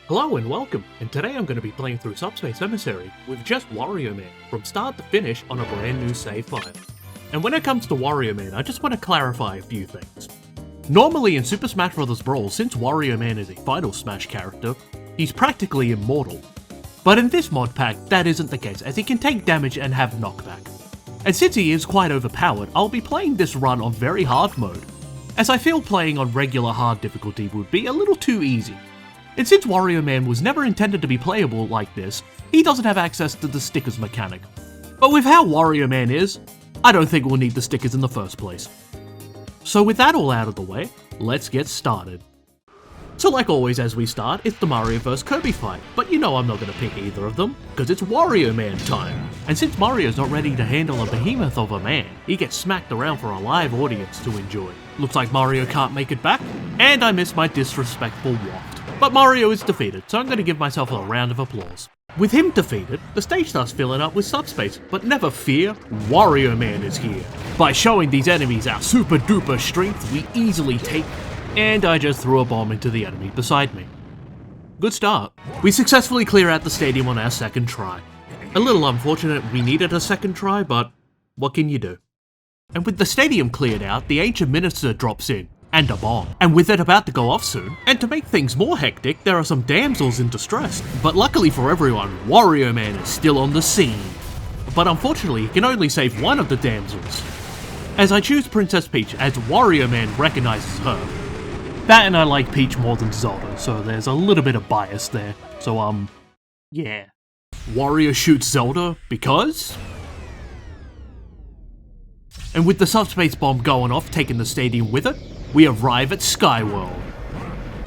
Hello and welcome, and today I'm going to be playing through Subspace Emissary with just Wario Man, from start to finish on a brand new save file. And when it comes to Wario Man, I just want to clarify a few things. Normally in Super Smash Bros. Brawl, since Wario Man is a Final Smash character, he's practically immortal. But in this mod pack, that isn't the case, as he can take damage and have knockback. And since he is quite overpowered, I'll be playing this run on very hard mode, as I feel playing on regular hard difficulty would be a little too easy. And since Wario Man was never intended to be playable like this, he doesn't have access to the stickers mechanic. But with how Wario Man is, I don't think we'll need the stickers in the first place. So with that all out of the way, let's get started. So like always as we start, it's the Mario vs Kirby fight, but you know I'm not going to pick either of them, because it's Wario Man time. And since Mario's not ready to handle a behemoth of a man, he gets smacked around for a live audience to enjoy. Looks like Mario can't make it back, and I miss my disrespectful waft. But Mario is defeated, so I'm going to give myself a round of applause. With him defeated, the stage starts filling up with subspace, but never fear, Wario Man is here. By showing these enemies our super duper strength, we easily take, and I just threw a bomb into the enemy beside me. Good start. We successfully clear out the stadium on our second try. A little unfortunate we needed a second try, but what can you do? And with the stadium cleared out, the ancient minister drops in. And a bomb. And with it about to go off soon, and to make things more hectic, there are some damsels in distress. But luckily for everyone, Wario Man is still on the scene. But unfortunately, he can only save one of the damsels, as I choose Princess Peach, as Wario Man recognizes her. That and I like Peach more than Zelda, so there's a little bit of bias there. So yeah. Wario shoots Zelda because... And with the subspace bomb going off, taking the stadium with it, we arrive at Skyworld.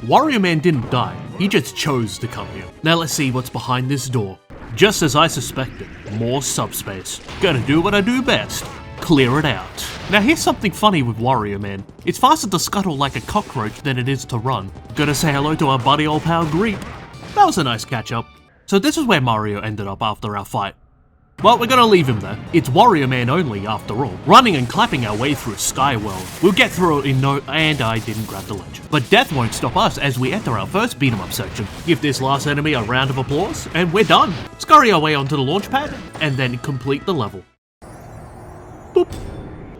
Wario Man didn't die, he just chose to come here. Now let's see what's behind this door. Just as I suspected, more subspace. Gotta do what I do best, clear it out. Now here's something funny with Wario Man. It's faster to scuttle like a cockroach than it is to run. Gotta say hello to our buddy old pal Greep. That was a nice catch up. So this is where Mario ended up after our fight. Well, we're gonna leave him there. It's Wario Man only, after all. Running and clapping our way through Skyworld. We'll get through it in no- and I didn't grab the ledge. But death won't stop us as we enter our first beat-em-up section. Give this last enemy a round of applause, and we're done. Scurry our way onto the launch pad, and then complete the level. Boop.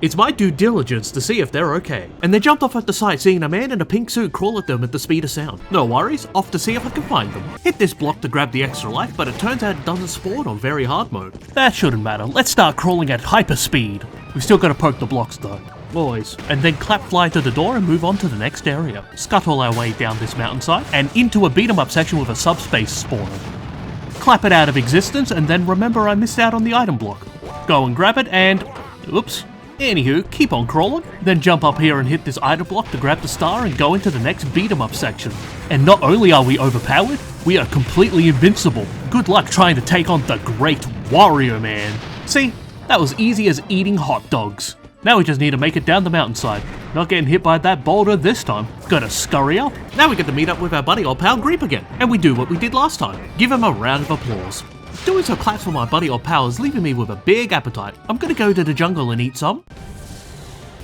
It's my due diligence to see if they're okay. And they jumped off at the side, seeing a man in a pink suit crawl at them at the speed of sound. No worries, off to see if I can find them. Hit this block to grab the extra life, but it turns out it doesn't spawn on very hard mode. That shouldn't matter, let's start crawling at hyper speed. We've still gotta poke the blocks though. Always. And then clap fly to the door and move on to the next area. Scuttle our way down this mountainside, and into a beat 'em up section with a subspace spawner. Clap it out of existence, and then remember I missed out on the item block. Go and grab it and... oops. Anywho, keep on crawling, then jump up here and hit this item block to grab the star and go into the next beat 'em up section. And not only are we overpowered, we are completely invincible. Good luck trying to take on the great Wario Man. See, that was easy as eating hot dogs. Now we just need to make it down the mountainside. Not getting hit by that boulder this time. Gotta scurry up. Now we get to meet up with our buddy old pal Greep again, and we do what we did last time. Give him a round of applause. Doing some claps for my buddy old pal is leaving me with a big appetite. I'm gonna go to the jungle and eat some.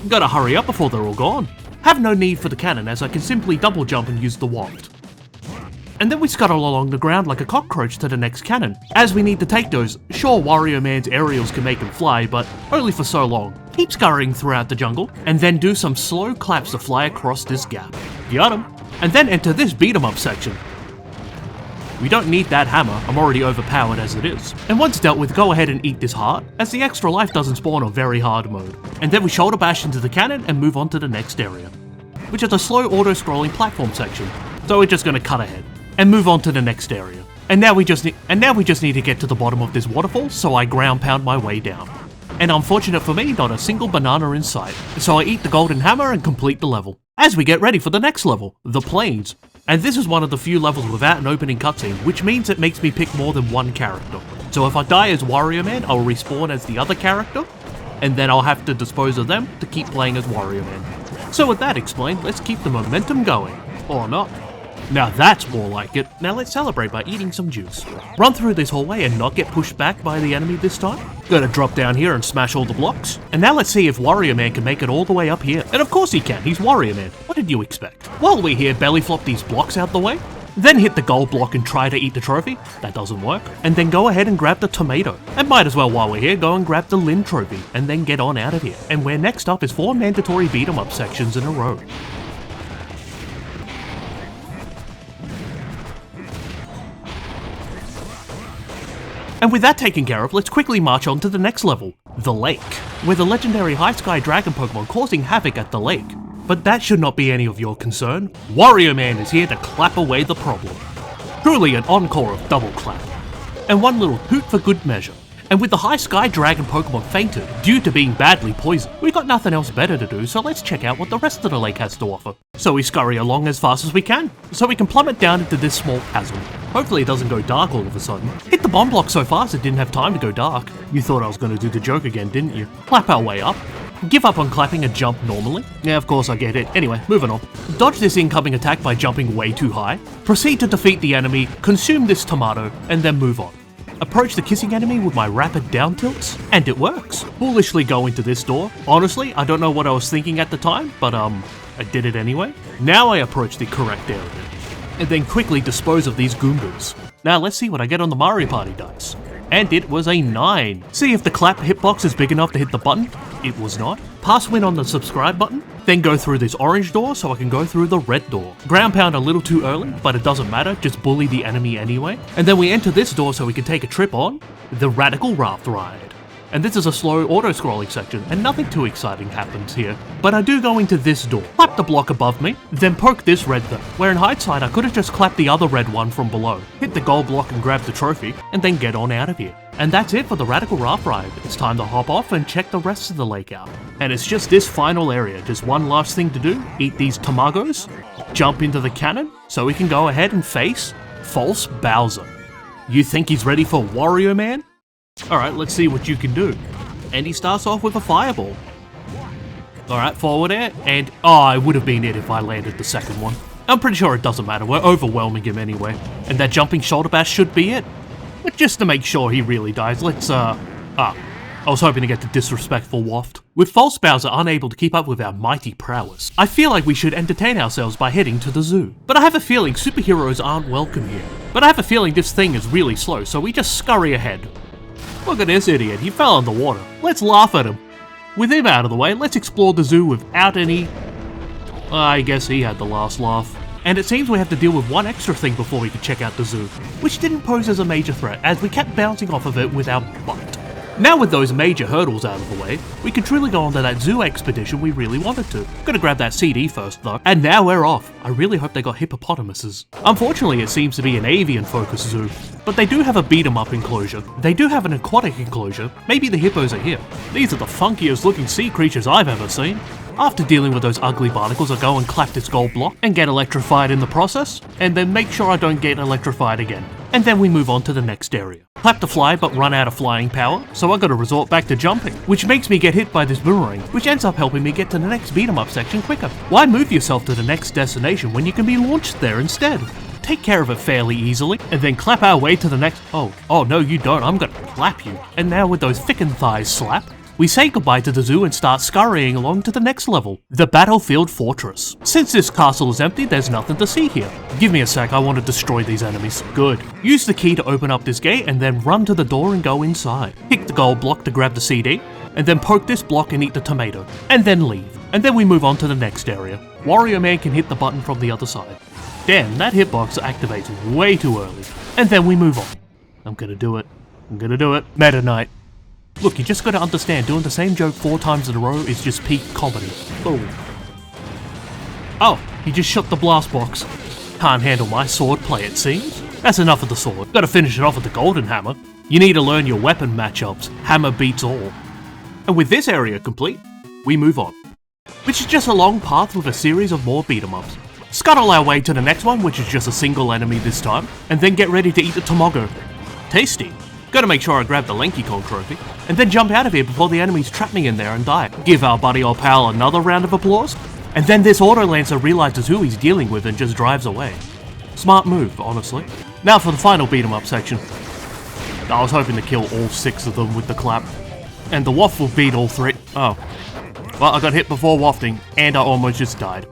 Gotta hurry up before they're all gone. Have no need for the cannon as I can simply double jump and use the waft. And then we scuttle along the ground like a cockroach to the next cannon. As we need to take those, sure Wario Man's aerials can make him fly, but only for so long. Keep scurrying throughout the jungle, and then do some slow claps to fly across this gap. Got him. And then enter this beat 'em up section. We don't need that hammer, I'm already overpowered as it is. And once dealt with, go ahead and eat this heart, as the extra life doesn't spawn on very hard mode. And then we shoulder bash into the cannon and move on to the next area, which is a slow auto-scrolling platform section. So we're just gonna cut ahead, and move on to the next area. And now we just need to get to the bottom of this waterfall, so I ground pound my way down. And unfortunate for me, not a single banana in sight. So I eat the golden hammer and complete the level. As we get ready for the next level, the plains. And this is one of the few levels without an opening cutscene, which means it makes me pick more than one character. So if I die as Wario Man, I'll respawn as the other character, and then I'll have to dispose of them to keep playing as Wario Man. So with that explained, let's keep the momentum going. Or not. Now that's more like it. Now let's celebrate by eating some juice. Run through this hallway and not get pushed back by the enemy this time. Gotta drop down here and smash all the blocks. And now let's see if Wario Man can make it all the way up here. And of course he can, he's Wario Man. What did you expect? While we here belly flop these blocks out the way, Then hit the gold block and try to eat the trophy. That doesn't work. And then go ahead and grab the tomato. And might as well, while we're here, go and grab the Lynn trophy. And then get on out of here. And where next up is 4 mandatory beat 'em up sections in a row. And with that taken care of, let's quickly march on to the next level, the lake, where the legendary High Sky Dragon Pokemon causing havoc at the lake. But that should not be any of your concern. Wario Man is here to clap away the problem. Truly an encore of double clap. And one little hoot for good measure. And with the High Sky Dragon Pokemon fainted due to being badly poisoned, we got nothing else better to do, so let's check out what the rest of the lake has to offer. So we scurry along as fast as we can, so we can plummet down into this small chasm. Hopefully it doesn't go dark all of a sudden. Hit the bomb block so fast it didn't have time to go dark. You thought I was going to do the joke again, didn't you? Clap our way up. Give up on clapping and jump normally. Yeah, of course I get it. Anyway, moving on. Dodge this incoming attack by jumping way too high. Proceed to defeat the enemy, consume this tomato, and then move on. Approach the kissing enemy with my rapid down tilts, and it works. Foolishly go into this door. Honestly, I don't know what I was thinking at the time, but I did it anyway. Now I approach the correct area, and then quickly dispose of these Goombas. Now let's see what I get on the Mario Party dice. And it was a 9. See if the clap hitbox is big enough to hit the button. It was not. Pass win on the subscribe button. Then go through this orange door so I can go through the red door. Ground pound a little too early, but it doesn't matter, just bully the enemy anyway. And then we enter this door so we can take a trip on the Radical Raft Ride. And this is a slow auto-scrolling section, and nothing too exciting happens here. But I do go into this door, clap the block above me, then poke this red thing, where in hindsight I could have just clapped the other red one from below, hit the gold block and grab the trophy, and then get on out of here. And that's it for the Radical Raft Ride. It's time to hop off and check the rest of the lake out. And it's just this final area, just one last thing to do, eat these tamagos, jump into the cannon, so we can go ahead and face False Bowser. You think he's ready for Wario Man? Alright, let's see what you can do. And he starts off with a fireball. Alright, forward air, and it would have been it if I landed the second one. I'm pretty sure it doesn't matter, we're overwhelming him anyway. And that jumping shoulder bash should be it. But just to make sure he really dies, let's I was hoping to get the disrespectful waft. With False Bowser unable to keep up with our mighty prowess, I feel like we should entertain ourselves by heading to the zoo. But I have a feeling superheroes aren't welcome here. But I have a feeling this thing is really slow, so we just scurry ahead. Look at this idiot, he fell in the water. Let's laugh at him. With him out of the way, let's explore the zoo without any... I guess he had the last laugh. And it seems we have to deal with one extra thing before we can check out the zoo, which didn't pose as a major threat as we kept bouncing off of it with our butt. Now with those major hurdles out of the way, we can truly go on to that zoo expedition we really wanted to. Gotta grab that CD first though. And now we're off. I really hope they got hippopotamuses. Unfortunately it seems to be an avian focused zoo, but they do have a beat 'em up enclosure. They do have an aquatic enclosure. Maybe the hippos are here. These are the funkiest looking sea creatures I've ever seen. After dealing with those ugly barnacles, I go and clap this gold block and get electrified in the process, and then make sure I don't get electrified again. And then we move on to the next area. Clap to fly but run out of flying power, so I gotta resort back to jumping, which makes me get hit by this boomerang, which ends up helping me get to the next beat 'em up section quicker. Why move yourself to the next destination when you can be launched there instead? Take care of it fairly easily, and then clap our way to the next- oh no you don't, I'm gonna clap you. And now with those thickened thighs slap, we say goodbye to the zoo and start scurrying along to the next level, the Battlefield Fortress. Since this castle is empty, there's nothing to see here. Give me a sec, I want to destroy these enemies. Good. Use the key to open up this gate and then run to the door and go inside. Pick the gold block to grab the CD, and then poke this block and eat the tomato, and then leave. And then we move on to the next area. Wario Man can hit the button from the other side. Damn, that hitbox activates way too early. And then we move on. I'm gonna do it. Meta Knight. Look, you just gotta understand, doing the same joke 4 times in a row is just peak comedy. Oh, he just shut the blast box. Can't handle my sword play, it seems. That's enough of the sword. Gotta finish it off with the golden hammer. You need to learn your weapon matchups. Hammer beats all. And with this area complete, we move on. Which is just a long path with a series of more beat 'em ups. Scuttle our way to the next one, which is just a single enemy this time, and then get ready to eat the tamago. Tasty. Gotta make sure I grab the Lanky Kong trophy, and then jump out of here before the enemies trap me in there and die. Give our buddy or pal another round of applause, and then this Auto Lancer realizes who he's dealing with and just drives away. Smart move, honestly. Now for the final beat 'em up section. I was hoping to kill all 6 of them with the clap, and the waft will beat all 3. Oh. Well, I got hit before wafting, and I almost just died.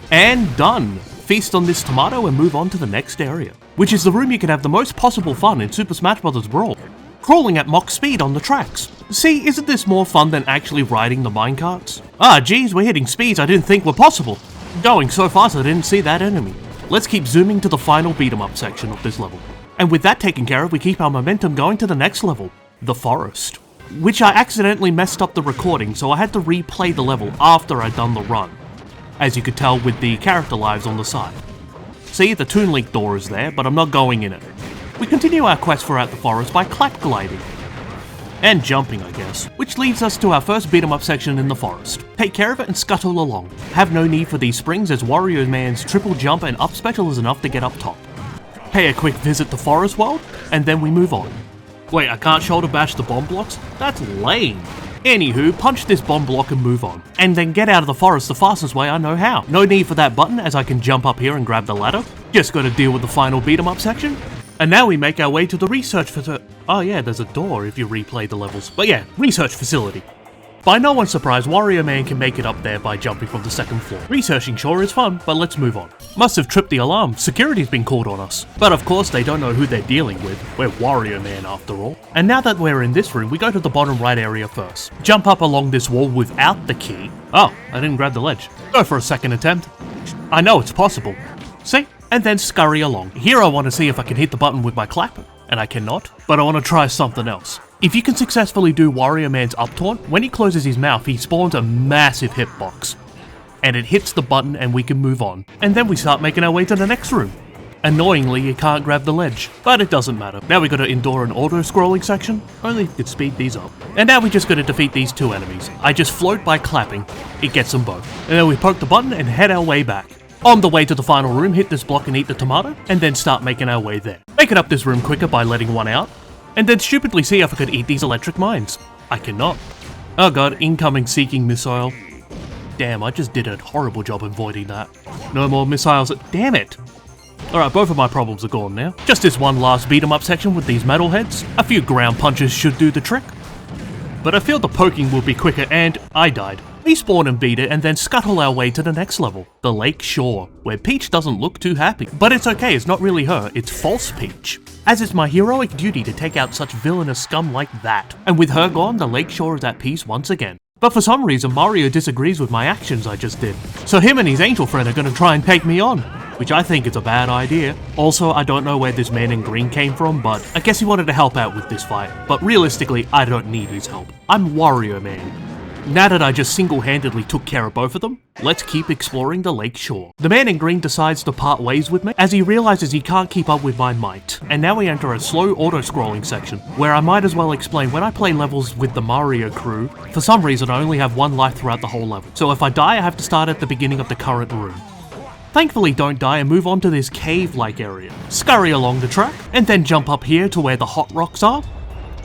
And done! feast on this tomato and move on to the next area, which is the room you can have the most possible fun in Super Smash Bros. Brawl. Crawling at mock speed on the tracks. See, isn't this more fun than actually riding the minecarts? Ah geez, we're hitting speeds I didn't think were possible. Going so fast I didn't see that enemy. Let's keep zooming to the final beat 'em up section of this level. And with that taken care of, we keep our momentum going to the next level, the forest. Which I accidentally messed up the recording, so I had to replay the level after I'd done the run. As you could tell with the character lives on the side. See, the Toon Link door is there, but I'm not going in it. We continue our quest throughout the forest by clap gliding. And jumping, I guess. Which leads us to our first beat 'em up section in the forest. Take care of it and scuttle along. Have no need for these springs as Wario Man's triple jump and up special is enough to get up top. Pay a quick visit to Forest World, and then we move on. Wait, I can't shoulder bash the bomb blocks? That's lame. Anywho, punch this bomb block and move on. And then get out of the forest the fastest way I know how. No need for that button as I can jump up here and grab the ladder. Just gotta deal with the final beat 'em up section. And now we make our way to the research facility. Oh yeah, there's a door if you replay the levels. But yeah, research facility. By no one's surprise, Wario Man can make it up there by jumping from the second floor. Researching sure is fun, but let's move on. Must have tripped the alarm, security's been called on us. But of course they don't know who they're dealing with, we're Wario Man after all. And now that we're in this room, we go to the bottom right area first. Jump up along this wall without the key. Oh, I didn't grab the ledge. Go for a second attempt. I know it's possible. See? And then scurry along. Here I want to see if I can hit the button with my clap, and I cannot, but I want to try something else. If you can successfully do Wario Man's up taunt, when he closes his mouth he spawns a massive hitbox. And it hits the button and we can move on. And then we start making our way to the next room. Annoyingly, you can't grab the ledge, but it doesn't matter. Now we gotta endure an auto-scrolling section, only if you could speed these up. And now we just gotta defeat these two enemies. I just float by clapping, it gets them both. And then we poke the button and head our way back. On the way to the final room, hit this block and eat the tomato, and then start making our way there. Make it up this room quicker by letting one out, and then stupidly see if I could eat these electric mines. I cannot. Oh god, incoming seeking missile. Damn, I just did a horrible job avoiding that. No more missiles, damn it! Alright, both of my problems are gone now. Just this one last beat 'em up section with these metalheads. A few ground punches should do the trick. But I feel the poking will be quicker and I died. We spawn and beat it and then scuttle our way to the next level, the Lake Shore, where Peach doesn't look too happy. But it's okay, it's not really her, it's false Peach. As it's my heroic duty to take out such villainous scum like that. And with her gone, the Lake Shore is at peace once again. But for some reason, Mario disagrees with my actions I just did. So him and his angel friend are gonna try and take me on, which I think is a bad idea. Also, I don't know where this man in green came from, but I guess he wanted to help out with this fight. But realistically, I don't need his help. I'm Wario Man. Now that I just single-handedly took care of both of them, let's keep exploring the Lake Shore. The man in green decides to part ways with me as he realizes he can't keep up with my might. And now we enter a slow auto-scrolling section, where I might as well explain when I play levels with the Mario crew, for some reason I only have one life throughout the whole level. So if I die, I have to start at the beginning of the current room. Thankfully don't die and move on to this cave-like area. Scurry along the track, and then jump up here to where the hot rocks are.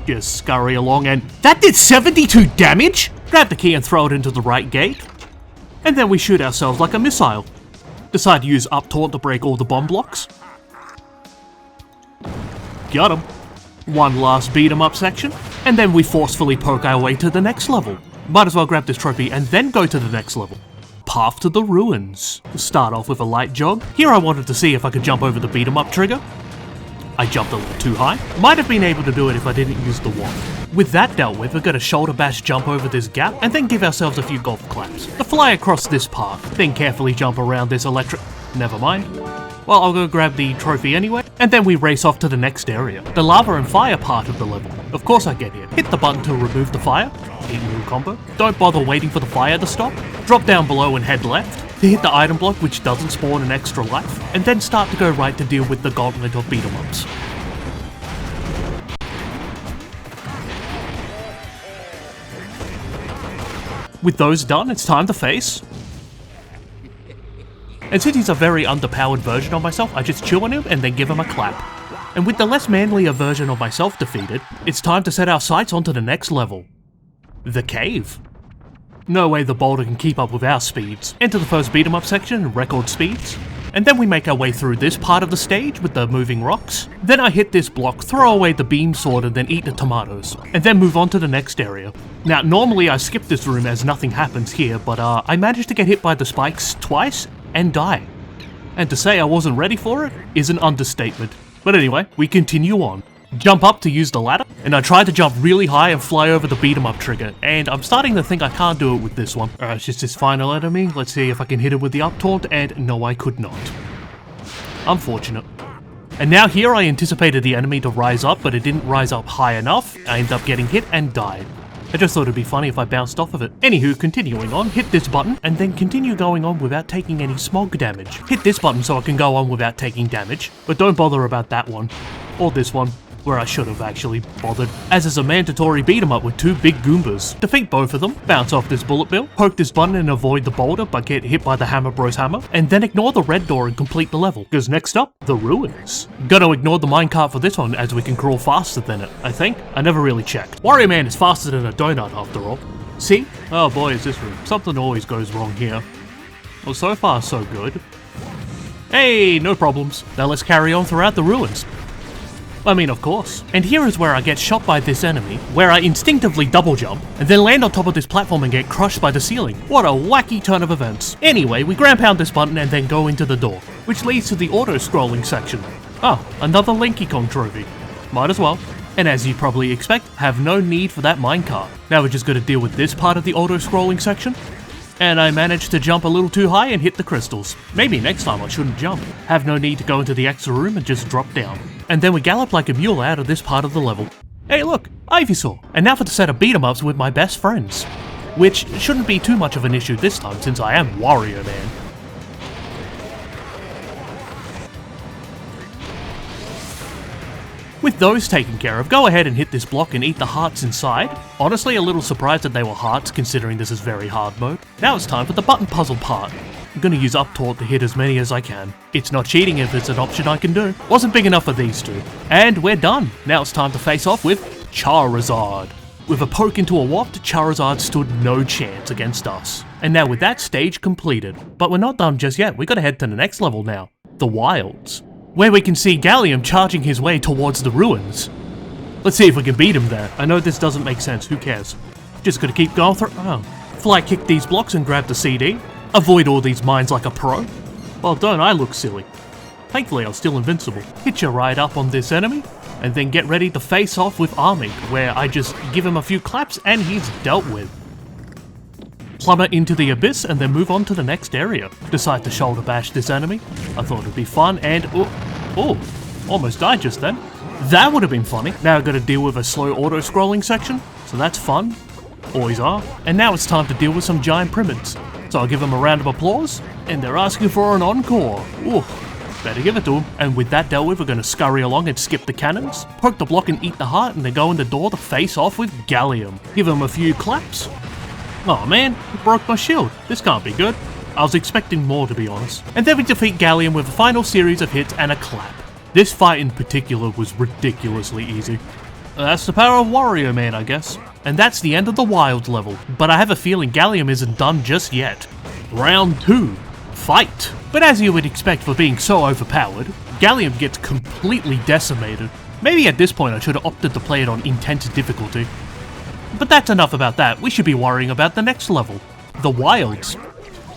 Just scurry along and... That did 72 damage?! Grab the key and throw it into the right gate. And then we shoot ourselves like a missile. Decide to use up taunt to break all the bomb blocks. Got him. One last beat 'em up section, and then we forcefully poke our way to the next level. Might as well grab this trophy and then go to the next level. Path to the Ruins. Start off with a light jog. Here I wanted to see if I could jump over the beat 'em up trigger. I jumped a little too high. Might have been able to do it if I didn't use the wand. With that dealt with, we're gonna shoulder bash jump over this gap and then give ourselves a few golf claps. To fly across this part, then carefully jump around this electric... Never mind. Well, I'll go grab the trophy anyway, and then we race off to the next area, the lava and fire part of the level. Of course I get here. Hit the button to remove the fire. Neat little combo. Don't bother waiting for the fire to stop. Drop down below and head left to hit the item block which doesn't spawn an extra life, and then start to go right to deal with the gauntlet of beat 'em ups. With those done, it's time to face. And since he's a very underpowered version of myself, I just chew on him and then give him a clap. And with the less manlier version of myself defeated, it's time to set our sights onto the next level. The cave. No way the boulder can keep up with our speeds. Enter the first beat 'em up section, record speeds. And then we make our way through this part of the stage with the moving rocks. Then I hit this block, throw away the beam sword and then eat the tomatoes. And then move on to the next area. Now normally I skip this room as nothing happens here, but I managed to get hit by the spikes twice and die. And to say I wasn't ready for it is an understatement. But anyway, we continue on. Jump up to use the ladder, and I tried to jump really high and fly over the beat 'em up trigger, and I'm starting to think I can't do it with this one. Alright, it's just this final enemy. Let's see if I can hit it with the up taunt, and no, I could not. Unfortunate. And now here I anticipated the enemy to rise up, but it didn't rise up high enough. I ended up getting hit and died. I just thought it'd be funny if I bounced off of it. Anywho, continuing on, hit this button, and then continue going on without taking any smog damage. Hit this button so I can go on without taking damage, but don't bother about that one. Or this one, where I should have actually bothered, as is a mandatory beat 'em up with 2 big Goombas. Defeat both of them, bounce off this bullet bill, poke this button and avoid the boulder but get hit by the Hammer Bros hammer, and then ignore the red door and complete the level. Because next up, the ruins. Gotta ignore the minecart for this one as we can crawl faster than it, I think. I never really checked. Wario Man is faster than a donut after all. See? Oh boy, is this room. Something always goes wrong here. Well, so far so good. Hey, no problems. Now let's carry on throughout the ruins. I mean, of course. And here is where I get shot by this enemy, where I instinctively double jump, and then land on top of this platform and get crushed by the ceiling. What a wacky turn of events. Anyway, we ground pound this button and then go into the door, which leads to the auto-scrolling section. Oh, another Linky Kong trophy. Might as well. And as you probably expect, have no need for that minecart. Now we're just going to deal with this part of the auto-scrolling section. And I managed to jump a little too high and hit the crystals. Maybe next time I shouldn't jump. Have no need to go into the extra room and just drop down. And then we gallop like a mule out of this part of the level. Hey look, Ivysaur! And now for the set of beat 'em ups with my best friends. Which shouldn't be too much of an issue this time since I am Wario Man. With those taken care of, go ahead and hit this block and eat the hearts inside. Honestly, a little surprised that they were hearts considering this is very hard mode. Now it's time for the button puzzle part. I'm gonna use up taunt to hit as many as I can. It's not cheating if it's an option I can do. Wasn't big enough for these two. And we're done. Now it's time to face off with Charizard. With a poke into a waft, Charizard stood no chance against us. And now with that stage completed. But we're not done just yet, we gotta head to the next level now. The Wilds. Where we can see Gallium charging his way towards the ruins. Let's see if we can beat him there. I know this doesn't make sense, who cares? Just gotta keep going through. Oh. Fly kick these blocks and grab the CD. Avoid all these mines like a pro. Well, don't I look silly? Thankfully, I'm still invincible. Hitch a ride up on this enemy, and then get ready to face off with Arming, where I just give him a few claps and he's dealt with. Plummet into the abyss and then move on to the next area. Decide to shoulder bash this enemy. I thought it'd be fun and oh, almost died just then. That would have been funny. Now I've got to deal with a slow auto-scrolling section, so that's fun. Always are. And now it's time to deal with some giant Primids. So I'll give them a round of applause, and they're asking for an encore. Ooh, better give it to them. And with that dealt with, we're going to scurry along and skip the cannons, poke the block and eat the heart, and then go in the door to face off with Gallium. Give him a few claps. Oh man, it broke my shield. This can't be good. I was expecting more, to be honest. And then we defeat Gallium with a final series of hits and a clap. This fight in particular was ridiculously easy. That's the power of Wario Man, I guess. And that's the end of the Wild level. But I have a feeling Gallium isn't done just yet. Round 2. Fight! But as you would expect for being so overpowered, Gallium gets completely decimated. Maybe at this point I should have opted to play it on intense difficulty. But that's enough about that, we should be worrying about the next level. The Wilds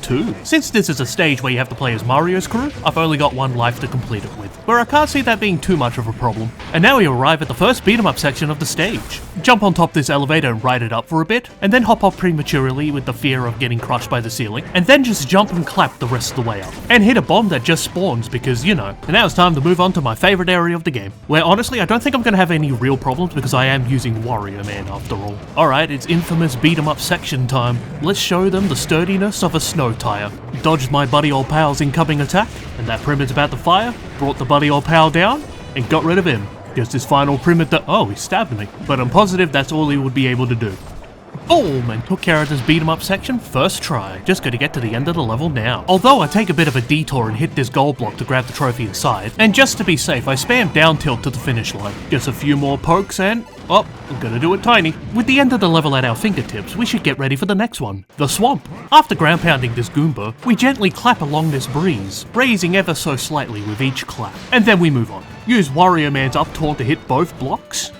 2. Since this is a stage where you have to play as Mario's crew, I've only got one life to complete it with, where I can't see that being too much of a problem. And now we arrive at the first beat 'em up section of the stage. Jump on top this elevator and ride it up for a bit, and then hop off prematurely with the fear of getting crushed by the ceiling, and then just jump and clap the rest of the way up. And hit a bomb that just spawns because, you know. And now it's time to move on to my favourite area of the game, where honestly I don't think I'm going to have any real problems because I am using Wario Man after all. Alright, it's infamous beat 'em up section time. Let's show them the sturdiness of a snow tire. Dodged my buddy old pal's incoming attack, and that Primid's about to fire, brought the buddy old pal down, and got rid of him. Just his final Primid that- oh, he stabbed me. But I'm positive that's all he would be able to do. Boom! And took care of this beat 'em up section first try. Just gotta get to the end of the level now. Although I take a bit of a detour and hit this gold block to grab the trophy inside, and just to be safe I spam down tilt to the finish line. Just a few more pokes and- oh, I'm gonna do it tiny. With the end of the level at our fingertips, we should get ready for the next one. The Swamp. After ground pounding this Goomba, we gently clap along this breeze, raising ever so slightly with each clap. And then we move on. Use Wario Man's up taunt to hit both blocks,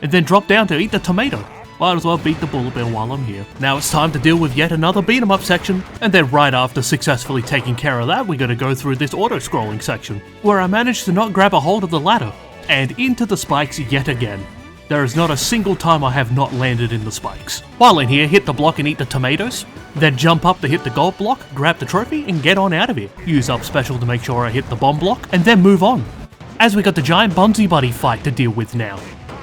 and then drop down to eat the tomato. Might as well beat the bullet bill while I'm here. Now it's time to deal with yet another beat 'em up section, and then right after successfully taking care of that, we're gonna go through this auto-scrolling section, where I managed to not grab a hold of the ladder, and into the spikes yet again. There is not a single time I have not landed in the spikes. While in here, hit the block and eat the tomatoes, then jump up to hit the gold block, grab the trophy, and get on out of here. Use up special to make sure I hit the bomb block, and then move on. As we got the giant Bunsy Buddy fight to deal with now,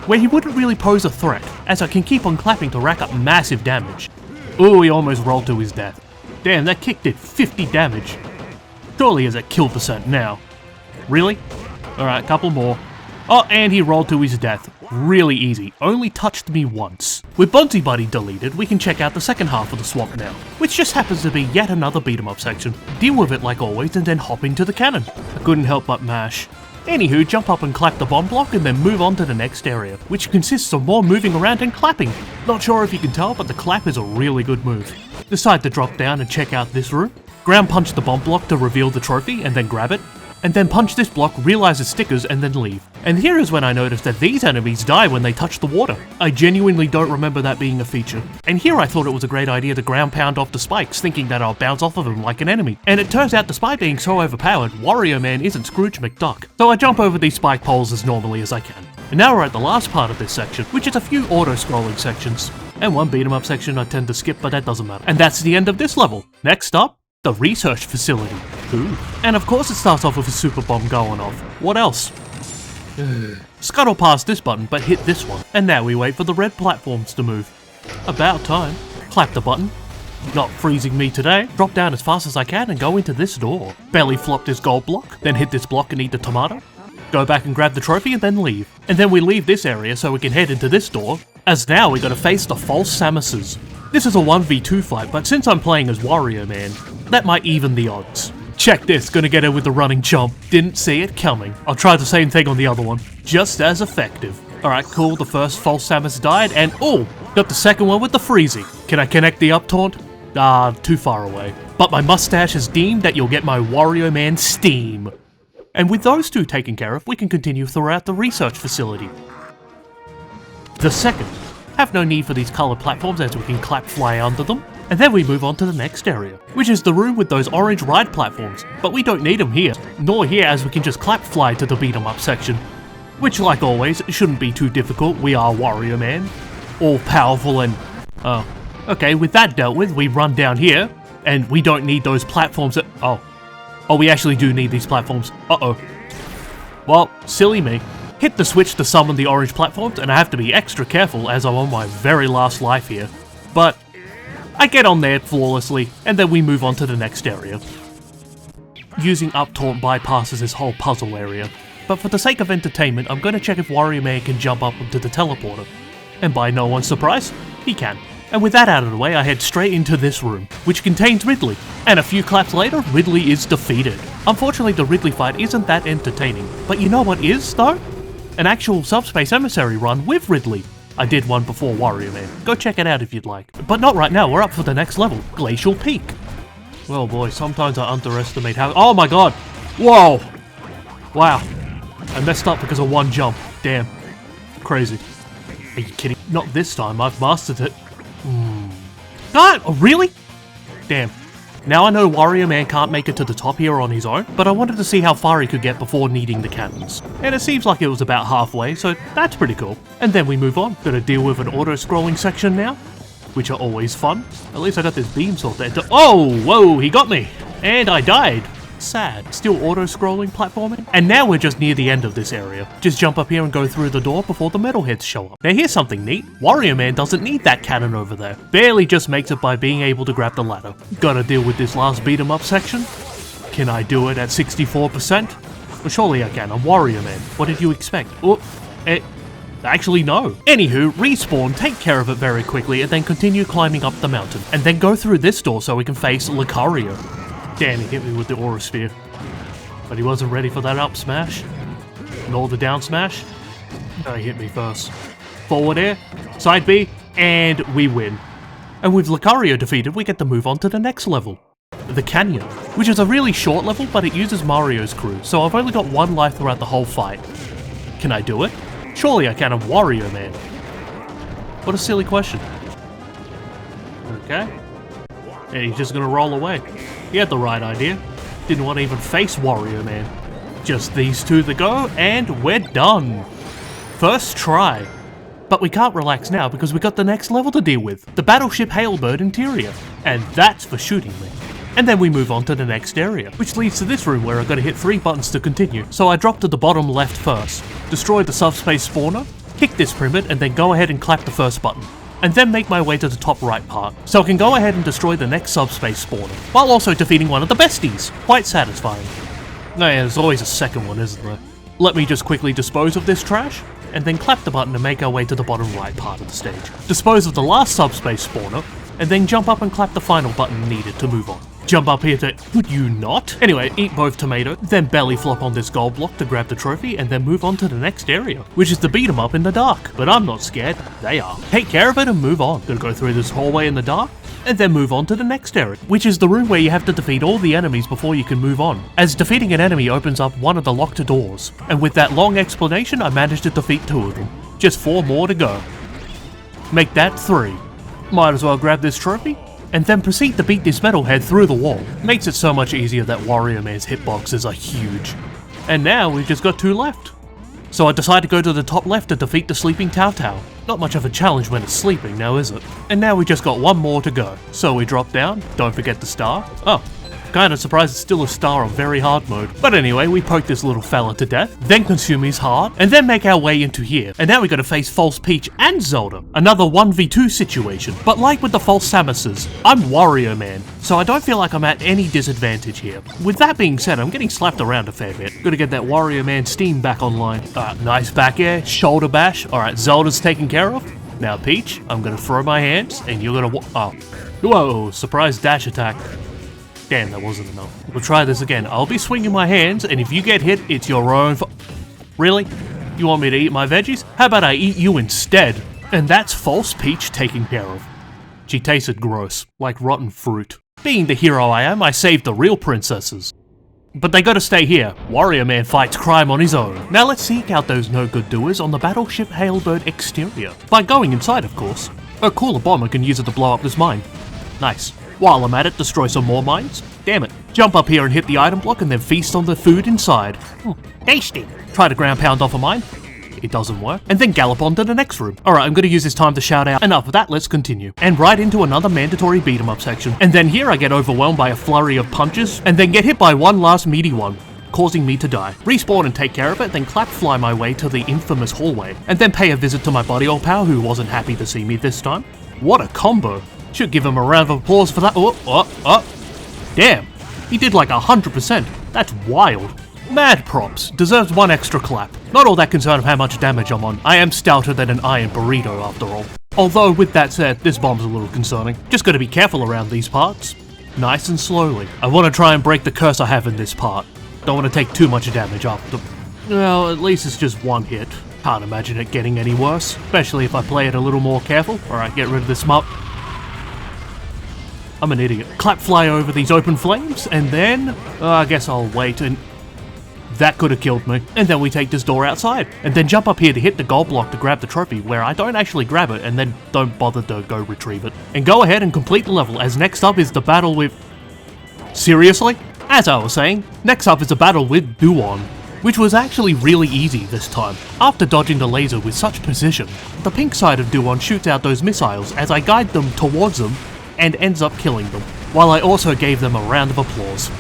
where he wouldn't really pose a threat, as I can keep on clapping to rack up massive damage. Ooh, he almost rolled to his death. Damn, that kick did 50 damage. Surely is at kill percent now. Really? Alright, couple more. Oh, and he rolled to his death. Really easy, only touched me once. With Bunsy Buddy deleted, we can check out the second half of the swamp now, which just happens to be yet another beat 'em up section. Deal with it like always and then hop into the cannon. I couldn't help but mash. Anywho, jump up and clap the bomb block and then move on to the next area, which consists of more moving around and clapping. Not sure if you can tell, but the clap is a really good move. Decide to drop down and check out this room. Ground punch the bomb block to reveal the trophy and then grab it. And then punch this block, realize it's stickers, and then leave. And here is when I noticed that these enemies die when they touch the water. I genuinely don't remember that being a feature. And here I thought it was a great idea to ground pound off the spikes, thinking that I'll bounce off of them like an enemy. And it turns out despite being so overpowered, Wario Man isn't Scrooge McDuck. So I jump over these spike poles as normally as I can. And now we're at the last part of this section, which is a few auto-scrolling sections. And one beat 'em up section I tend to skip, but that doesn't matter. And that's the end of this level. Next up, the research facility. Ooh. And of course it starts off with a super bomb going off. What else? Scuttle past this button, but hit this one. And now we wait for the red platforms to move. About time. Clap the button. Not freezing me today. Drop down as fast as I can and go into this door. Belly flop this gold block, then hit this block and eat the tomato. Go back and grab the trophy and then leave. And then we leave this area so we can head into this door, as now we gotta face the false Samuses. This is a 1v2 fight, but since I'm playing as Wario Man, that might even the odds. Check this, gonna get it with the running jump. Didn't see it coming. I'll try the same thing on the other one. Just as effective. Alright, cool, the first false Samus died, and oh, got the second one with the freezy. Can I connect the up taunt? Too far away. But my mustache has deemed that you'll get my Wario Man steam. And with those two taken care of, we can continue throughout the research facility. The second. Have no need for these coloured platforms as we can clap fly under them. And then we move on to the next area, which is the room with those orange ride platforms, but we don't need them here, nor here as we can just clap fly to the beat 'em up section. Which like always, shouldn't be too difficult, we are Wario Man. All powerful and... okay, with that dealt with, we run down here, and we don't need those platforms that... Oh, we actually do need these platforms. Uh-oh. Well, silly me. Hit the switch to summon the orange platforms, and I have to be extra careful as I'm on my very last life here. But I get on there flawlessly, and then we move on to the next area. Using up taunt bypasses this whole puzzle area, but for the sake of entertainment, I'm going to check if Wario Man can jump up into the teleporter. And by no one's surprise, he can. And with that out of the way, I head straight into this room, which contains Ridley. And a few claps later, Ridley is defeated. Unfortunately, the Ridley fight isn't that entertaining, but you know what is, though? An actual Subspace Emissary run with Ridley. I did one before Wario Man. Go check it out if you'd like. But not right now, we're up for the next level, Glacial Peak. Well boy, sometimes I underestimate how- Oh my god! Whoa! Wow. I messed up because of one jump. Damn. Crazy. Are you kidding? Not this time, I've mastered it. God, oh, really? Damn. Now I know Wario Man can't make it to the top here on his own, but I wanted to see how far he could get before needing the cannons. And it seems like it was about halfway, so that's pretty cool. And then we move on. Gotta deal with an auto-scrolling section now, which are always fun. At least I got this beam sword there. Oh, whoa, he got me! And I died. Sad. Still auto-scrolling platforming? And now we're just near the end of this area. Just jump up here and go through the door before the metalheads show up. Now here's something neat. Wario Man doesn't need that cannon over there. Barely just makes it by being able to grab the ladder. Gotta deal with this last beat 'em up section. Can I do it at 64%? Well, surely I can. I'm Wario Man. What did you expect? Oh, actually no. Anywho, respawn, take care of it very quickly, and then continue climbing up the mountain. And then go through this door so we can face Lucario. Damn, he hit me with the Aura Sphere. But he wasn't ready for that up smash. Nor the down smash. No, he hit me first. Forward air, side B, and we win. And with Lucario defeated, we get to move on to the next level. The Canyon, which is a really short level, but it uses Mario's crew, so I've only got one life throughout the whole fight. Can I do it? Surely I can, I'm Wario Man. What a silly question. Okay. And he's just gonna roll away. He had the right idea. Didn't want to even face Warrior Man. Just these two to go, and we're done. First try. But we can't relax now because we got the next level to deal with. The Battleship Hailbird interior. And that's for shooting me. And then we move on to the next area, which leads to this room where I've got to hit 3 buttons to continue. So I drop to the bottom left first, destroy the subspace spawner, kick this Primet, and then go ahead and clap the first button. And then make my way to the top right part, so I can go ahead and destroy the next subspace spawner, while also defeating one of the besties. Quite satisfying. No, yeah, there's always a second one, isn't there? Let me just quickly dispose of this trash, and then clap the button to make our way to the bottom right part of the stage. Dispose of the last subspace spawner, and then jump up and clap the final button needed to move on. Jump up here to... could you not? Anyway, eat both tomato, then belly flop on this gold block to grab the trophy, and then move on to the next area, which is to beat 'em up in the dark. But I'm not scared, they are. Take care of it and move on. Gonna go through this hallway in the dark, and then move on to the next area, which is the room where you have to defeat all the enemies before you can move on, as defeating an enemy opens up one of the locked doors. And with that long explanation, I managed to defeat 2 of them. Just 4 more to go. Make that 3. Might as well grab this trophy, and then proceed to beat this metalhead through the wall. Makes it so much easier that Warrior Man's hitboxes are huge. And now we've just got 2 left. So I decide to go to the top left to defeat the sleeping Tao Tao. Not much of a challenge when it's sleeping now, is it? And now we just got 1 more to go. So we drop down, don't forget the star. Oh, kinda surprised it's still a star on very hard mode. But anyway, we poke this little fella to death, then consume his heart, and then make our way into here. And now we gotta face False Peach and Zelda. Another 1v2 situation. But like with the False Samuses, I'm Warrior Man, so I don't feel like I'm at any disadvantage here. With that being said, I'm getting slapped around a fair bit. Gotta get that Warrior Man steam back online. Nice back air, shoulder bash. Alright, Zelda's taken care of. Now Peach, I'm gonna throw my hands, and you're gonna oh. Whoa, surprise dash attack. Damn, that wasn't enough. We'll try this again. I'll be swinging my hands, and if you get hit, it's your own Really? You want me to eat my veggies? How about I eat you instead? And that's False Peach taken care of. She tasted gross, like rotten fruit. Being the hero I am, I saved the real princesses. But they gotta stay here. Warrior Man fights crime on his own. Now let's seek out those no-good doers on the Battleship Hailbird exterior. By going inside, of course. A cooler bomber can use it to blow up this mine. Nice. While I'm at it, destroy some more mines. Damn it. Jump up here and hit the item block and then feast on the food inside. Tasty. Try to ground pound off a mine. It doesn't work. And then gallop on to the next room. Alright, I'm gonna use this time to shout out. Enough of that, let's continue. And right into another mandatory beat 'em up section. And then here I get overwhelmed by a flurry of punches, and then get hit by one last meaty one, causing me to die. Respawn and take care of it, then clap fly my way to the infamous hallway. And then pay a visit to my buddy old pal who wasn't happy to see me this time. What a combo. Should give him a round of applause for that. Damn, he did like 100%. That's wild. Mad props. Deserves 1 extra clap. Not all that concerned of how much damage I'm on. I am stouter than an iron burrito after all. Although, with that said, this bomb's a little concerning. Just gotta be careful around these parts. Nice and slowly. I want to try and break the curse I have in this part. Don't want to take too much damage after. Well, at least it's just 1 hit. Can't imagine it getting any worse. Especially if I play it a little more careful. Alright, get rid of this mop. I'm an idiot. Clap fly over these open flames, and then... I guess I'll wait, and... that could have killed me. And then we take this door outside, and then jump up here to hit the gold block to grab the trophy, where I don't actually grab it, and then don't bother to go retrieve it. And go ahead and complete the level, as next up is the battle with... Seriously? As I was saying, next up is a battle with Duon, which was actually really easy this time. After dodging the laser with such precision, the pink side of Duon shoots out those missiles as I guide them towards them, and ends up killing them, while I also gave them a round of applause.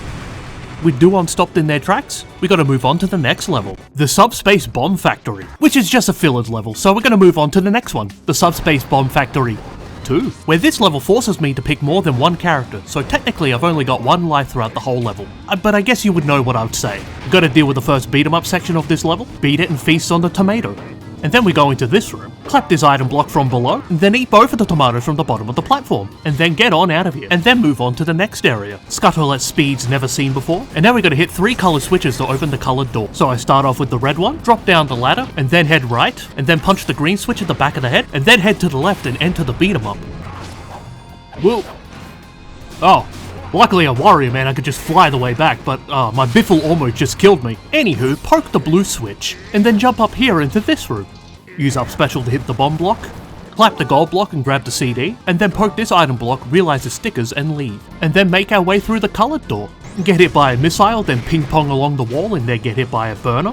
With Duon stopped in their tracks, we gotta move on to the next level, the Subspace Bomb Factory, which is just a filled level, so we're gonna move on to the next one, the Subspace Bomb Factory 2, where this level forces me to pick more than 1 character, so technically I've only got 1 life throughout the whole level. But I guess you would know what I would say. Gotta deal with the first beat 'em up section of this level, beat it and feast on the tomato. And then we go into this room, clap this item block from below, and then eat both of the tomatoes from the bottom of the platform, and then get on out of here, and then move on to the next area. Scuttle at speeds never seen before, and now we gotta hit 3 color switches to open the colored door. So I start off with the red one, drop down the ladder, and then head right, and then punch the green switch at the back of the head, and then head to the left and enter the beat 'em up. Whoa. Oh. Luckily a Warrior Man I could just fly the way back, but my biffle almost just killed me. Anywho, poke the blue switch, and then jump up here into this room. Use up special to hit the bomb block. clap the gold block and grab the CD, and then poke this item block, realize the stickers and leave. And then make our way through the colored door. Get hit by a missile, then ping pong along the wall and then get hit by a burner.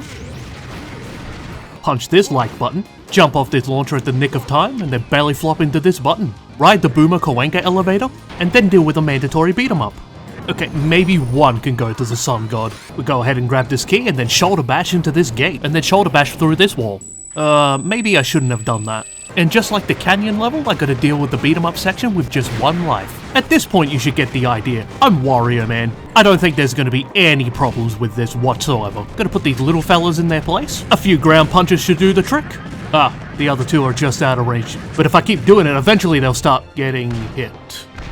Punch this like button, jump off this launcher at the nick of time, and then belly flop into this button. Ride the Boomer Kawenka elevator, and then deal with a mandatory beat 'em up. Okay, maybe one can go to the Sun God. We go ahead and grab this key and then shoulder bash into this gate, and then shoulder bash through this wall. Maybe I shouldn't have done that. And just like the canyon level, I gotta deal with the beat 'em up section with just one life. At this point you should get the idea. I'm Wario Man. I don't think there's gonna be any problems with this whatsoever. Gonna put these little fellas in their place. A few ground punches should do the trick. The other two are just out of range. But if I keep doing it, eventually they'll start getting hit.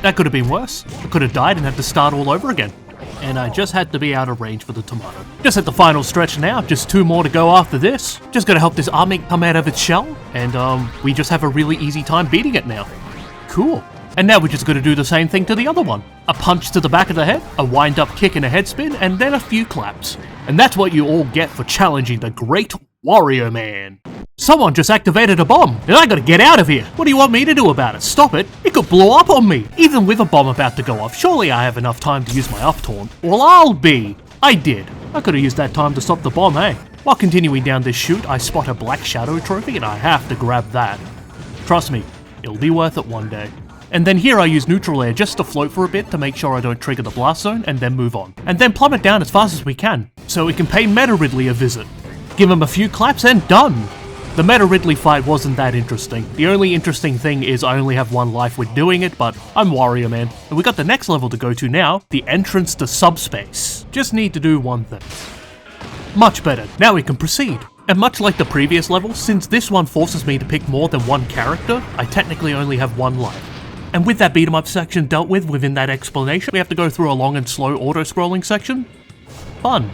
That could have been worse. I could have died and had to start all over again. And I just had to be out of range for the tomato. Just at the final stretch now, just 2 more to go after this. Just gotta help this Armink come out of its shell, and we just have a really easy time beating it now. Cool. And now we're just gonna do the same thing to the other one. A punch to the back of the head, a wind-up kick and a head spin, and then a few claps. And that's what you all get for challenging the great Wario Man. Someone just activated a bomb, and I gotta get out of here. What do you want me to do about it? Stop it? It could blow up on me. Even with a bomb about to go off, surely I have enough time to use my up taunt. Well, I'll be. I did. I could have used that time to stop the bomb, hey? While continuing down this chute, I spot a Black Shadow trophy, and I have to grab that. Trust me, it'll be worth it one day. And then here I use neutral air just to float for a bit to make sure I don't trigger the blast zone, and then move on. And then plummet down as fast as we can, so we can pay Meta Ridley a visit. Give him a few claps and done! The Meta Ridley fight wasn't that interesting. The only interesting thing is I only have one life with doing it, but I'm Wario Man. And we got the next level to go to now, the entrance to Subspace. Just need to do one thing. Much better, now we can proceed. And much like the previous level, since this one forces me to pick more than one character, I technically only have one life. And with that beat 'em up section dealt with within that explanation, we have to go through a long and slow auto-scrolling section. Fun.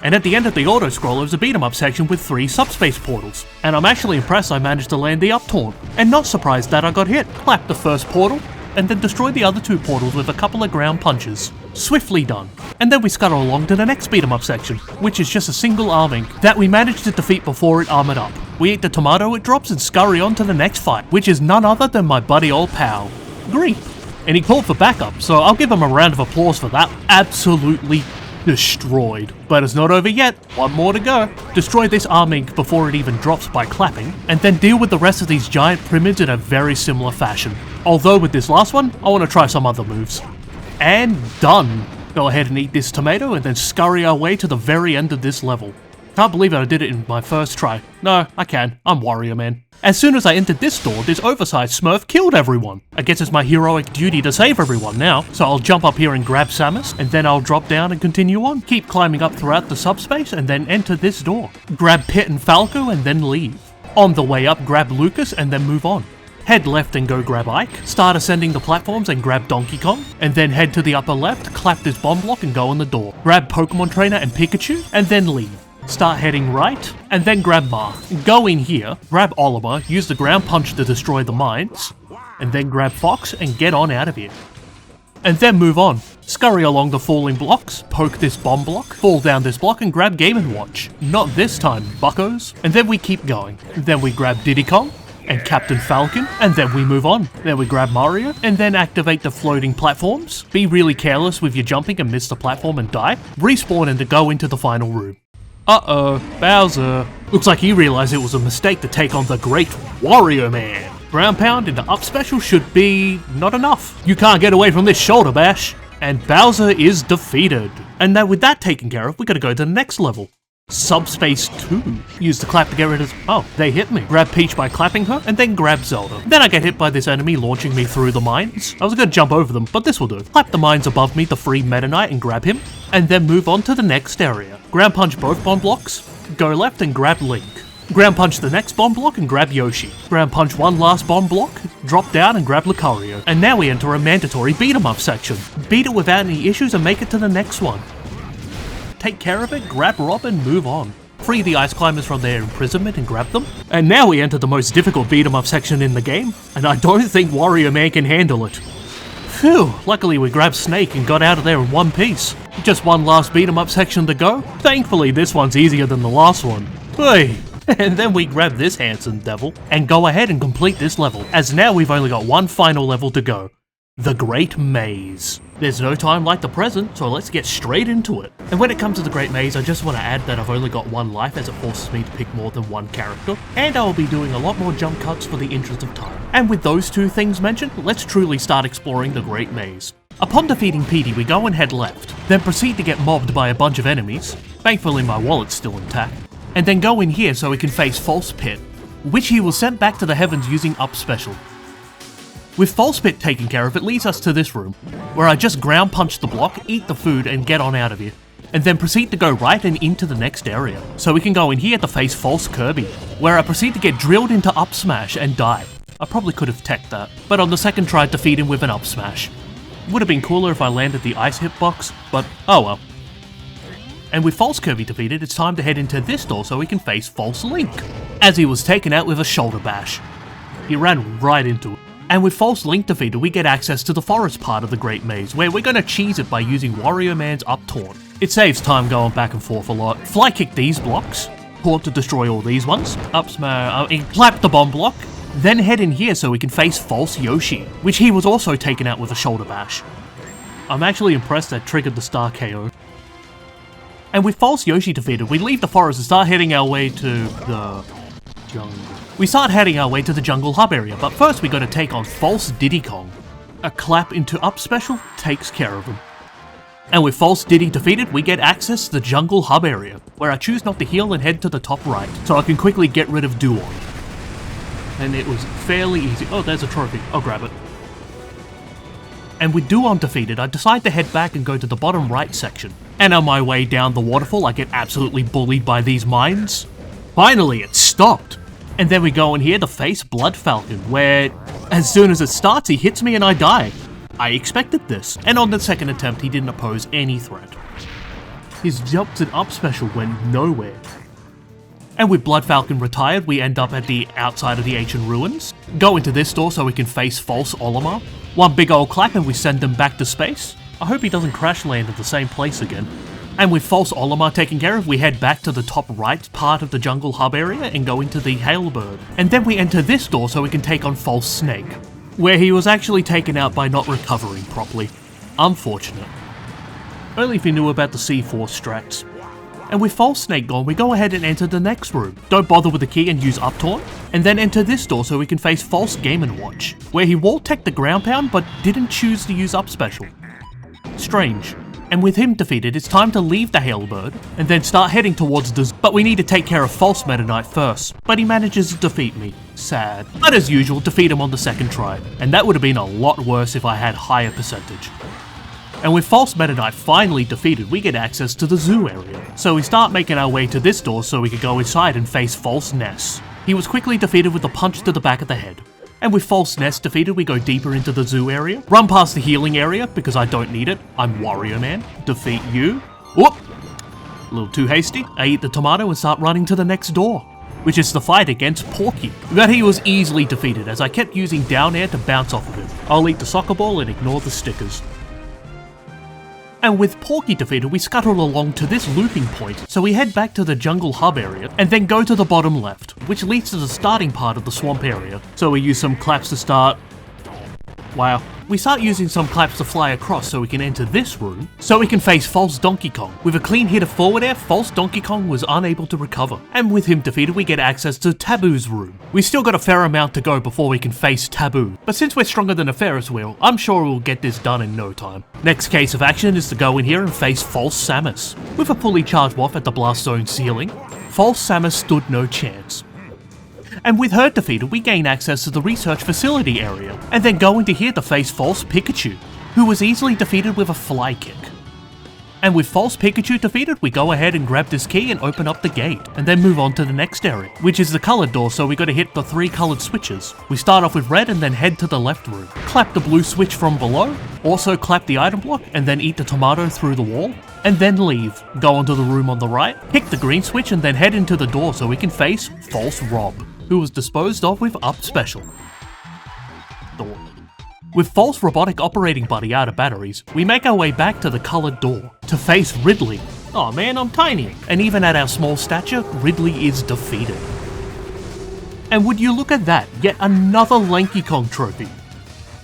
And at the end of the auto-scroller is a beat 'em up section with 3 subspace portals. And I'm actually impressed I managed to land the up taunt, and not surprised that I got hit. Clap the first portal, and then destroy the other 2 portals with a couple of ground punches. Swiftly done. And then we scuttle along to the next beat 'em up section, which is just a single Armink that we managed to defeat before it armored up. We eat the tomato it drops and scurry on to the next fight, which is none other than my buddy old pal, Greep. And he called for backup, so I'll give him a round of applause for that. Absolutely destroyed. But it's not over yet, one more to go. Destroy this Armink before it even drops by clapping, and then deal with the rest of these giant pyramids in a very similar fashion. Although with this last one, I want to try some other moves. And done! Go ahead and eat this tomato and then scurry our way to the very end of this level. Can't believe I did it in my first try. No, I can. I'm Wario Man. As soon as I entered this door, this oversized Smurf killed everyone. I guess it's my heroic duty to save everyone now, so I'll jump up here and grab Samus, and then I'll drop down and continue on. Keep climbing up throughout the subspace, and then enter this door. Grab Pit and Falco, and then leave. On the way up, grab Lucas, and then move on. Head left and go grab Ike, start ascending the platforms and grab Donkey Kong, and then head to the upper left, clap this bomb block and go in the door. Grab Pokemon Trainer and Pikachu, and then leave. Start heading right, and then grab Marth. Go in here, grab Oliver, use the ground punch to destroy the mines, and then grab Fox and get on out of here. And then move on. Scurry along the falling blocks, poke this bomb block, fall down this block and grab Game & Watch. Not this time, buckos. And then we keep going. Then we grab Diddy Kong, and Captain Falcon, and then we move on. Then we grab Mario, and then activate the floating platforms. Be really careless with your jumping and miss the platform and die. Respawn and to go into the final room. Uh-oh, Bowser. Looks like he realized it was a mistake to take on the great Wario Man. Ground pound into up special should be not enough. You can't get away from this shoulder bash. And Bowser is defeated. And now with that taken care of, we gotta go to the next level. Subspace 2. Use the clap to get rid of... Oh, they hit me. Grab Peach by clapping her, and then grab Zelda. Then I get hit by this enemy launching me through the mines. I was gonna jump over them, but this will do. Clap the mines above me to free Meta Knight and grab him, and then move on to the next area. Ground punch both bomb blocks, go left and grab Link. Ground punch the next bomb block and grab Yoshi. Ground punch one last bomb block, drop down and grab Lucario. And now we enter a mandatory beat 'em up section. Beat it without any issues and make it to the next one. Take care of it, grab Rob and move on. Free the ice climbers from their imprisonment and grab them. And now we enter the most difficult beat 'em up section in the game, and I don't think Wario Man can handle it. Phew, luckily we grabbed Snake and got out of there in one piece. Just one last beat 'em up section to go. Thankfully this one's easier than the last one. Hey, And then we grab this handsome devil and go ahead and complete this level, as now we've only got one final level to go. The Great Maze. There's no time like the present, so let's get straight into it. And when it comes to the Great Maze, I just want to add that I've only got one life as it forces me to pick more than one character, and I will be doing a lot more jump cuts for the interest of time. And with those two things mentioned, let's truly start exploring the Great Maze. Upon defeating Petey, we go and head left, then proceed to get mobbed by a bunch of enemies, thankfully my wallet's still intact, and then go in here so we can face False Pit, which he was sent back to the heavens using up special. With False Pit taken care of, it leads us to this room, where I just ground punch the block, eat the food, and get on out of here. And then proceed to go right and into the next area. So we can go in here to face False Kirby, where I proceed to get drilled into up smash and die. I probably could have teched that, but on the second try defeat him with an up smash. Would have been cooler if I landed the ice hitbox, but oh well. And with False Kirby defeated, it's time to head into this door so we can face False Link, as he was taken out with a shoulder bash. He ran right into it. And with False Link defeated, we get access to the forest part of the Great Maze, where we're gonna cheese it by using Wario Man's up taunt. It saves time going back and forth a lot. Fly kick these blocks, taunt to destroy all these ones, up smash, clap the bomb block, then head in here so we can face False Yoshi, which he was also taken out with a shoulder bash. I'm actually impressed that triggered the star KO. And with False Yoshi defeated, we leave the forest and start heading our way to the jungle. We start heading our way to the jungle hub area, but first we gotta take on False Diddy Kong. A clap into up special takes care of him. And with False Diddy defeated, we get access to the jungle hub area, where I choose not to heal and head to the top right, so I can quickly get rid of Duon. And it was fairly easy. Oh, there's a trophy. I'll grab it. And with Duon defeated, I decide to head back and go to the bottom right section. And on my way down the waterfall, I get absolutely bullied by these mines. Finally, it stopped! And then we go in here to face Blood Falcon, where as soon as it starts, he hits me and I die. I expected this, and on the second attempt, he didn't oppose any threat. His jumps and up special went nowhere. And with Blood Falcon retired, we end up at the outside of the ancient ruins. Go into this door so we can face False Olimar. One big old clap and we send him back to space. I hope he doesn't crash land at the same place again. And with False Olimar taken care of, we head back to the top right part of the jungle hub area and go into the Hailbird. And then we enter this door so we can take on False Snake, where he was actually taken out by not recovering properly. Unfortunate. Only if you knew about the C4 strats. And with False Snake gone, we go ahead and enter the next room. Don't bother with the key and use up taunt. And then enter this door so we can face False Game & Watch, where he wall-teched the ground pound but didn't choose to use up special. Strange. And with him defeated, it's time to leave the Hailbird, and then start heading towards the but we need to take care of False Meta Knight first, but he manages to defeat me. Sad. But as usual, defeat him on the second try, and that would have been a lot worse if I had higher percentage. And with False Meta Knight finally defeated, we get access to the zoo area. So we start making our way to this door so we could go inside and face False Ness. He was quickly defeated with a punch to the back of the head. And with False Ness defeated, we go deeper into the zoo area, run past the healing area because I don't need it, I'm Wario Man, defeat you. Whoop! A little too hasty. I eat the tomato and start running to the next door, which is the fight against Porky. But he was easily defeated as I kept using down air to bounce off of him. I'll eat the soccer ball and ignore the stickers. And with Porky defeated, we scuttle along to this looping point, so we head back to the jungle hub area, and then go to the bottom left, which leads to the starting part of the swamp area. So we use some claps to start. Wow. We start using some claps to fly across so we can enter this room, so we can face False Donkey Kong. With a clean hit of forward air, False Donkey Kong was unable to recover. And with him defeated, we get access to Taboo's room. We still got a fair amount to go before we can face Taboo, but since we're stronger than a Ferris wheel, I'm sure we'll get this done in no time. Next case of action is to go in here and face False Samus. With a fully charged Waff at the blast zone ceiling, False Samus stood no chance. And with her defeated, we gain access to the research facility area, and then go into here to face False Pikachu, who was easily defeated with a fly kick. And with False Pikachu defeated, we go ahead and grab this key and open up the gate, and then move on to the next area, which is the colored door, so we gotta hit the 3 colored switches. We start off with red and then head to the left room. Clap the blue switch from below, also clap the item block, and then eat the tomato through the wall, and then leave. Go into the room on the right, pick the green switch, and then head into the door so we can face False Rob, who was disposed of with up special. Door. With False Robotic Operating Buddy out of batteries, we make our way back to the colored door to face Ridley, Oh man, I'm tiny. And even at our small stature, Ridley is defeated. And would you look at that, yet another Lanky Kong trophy.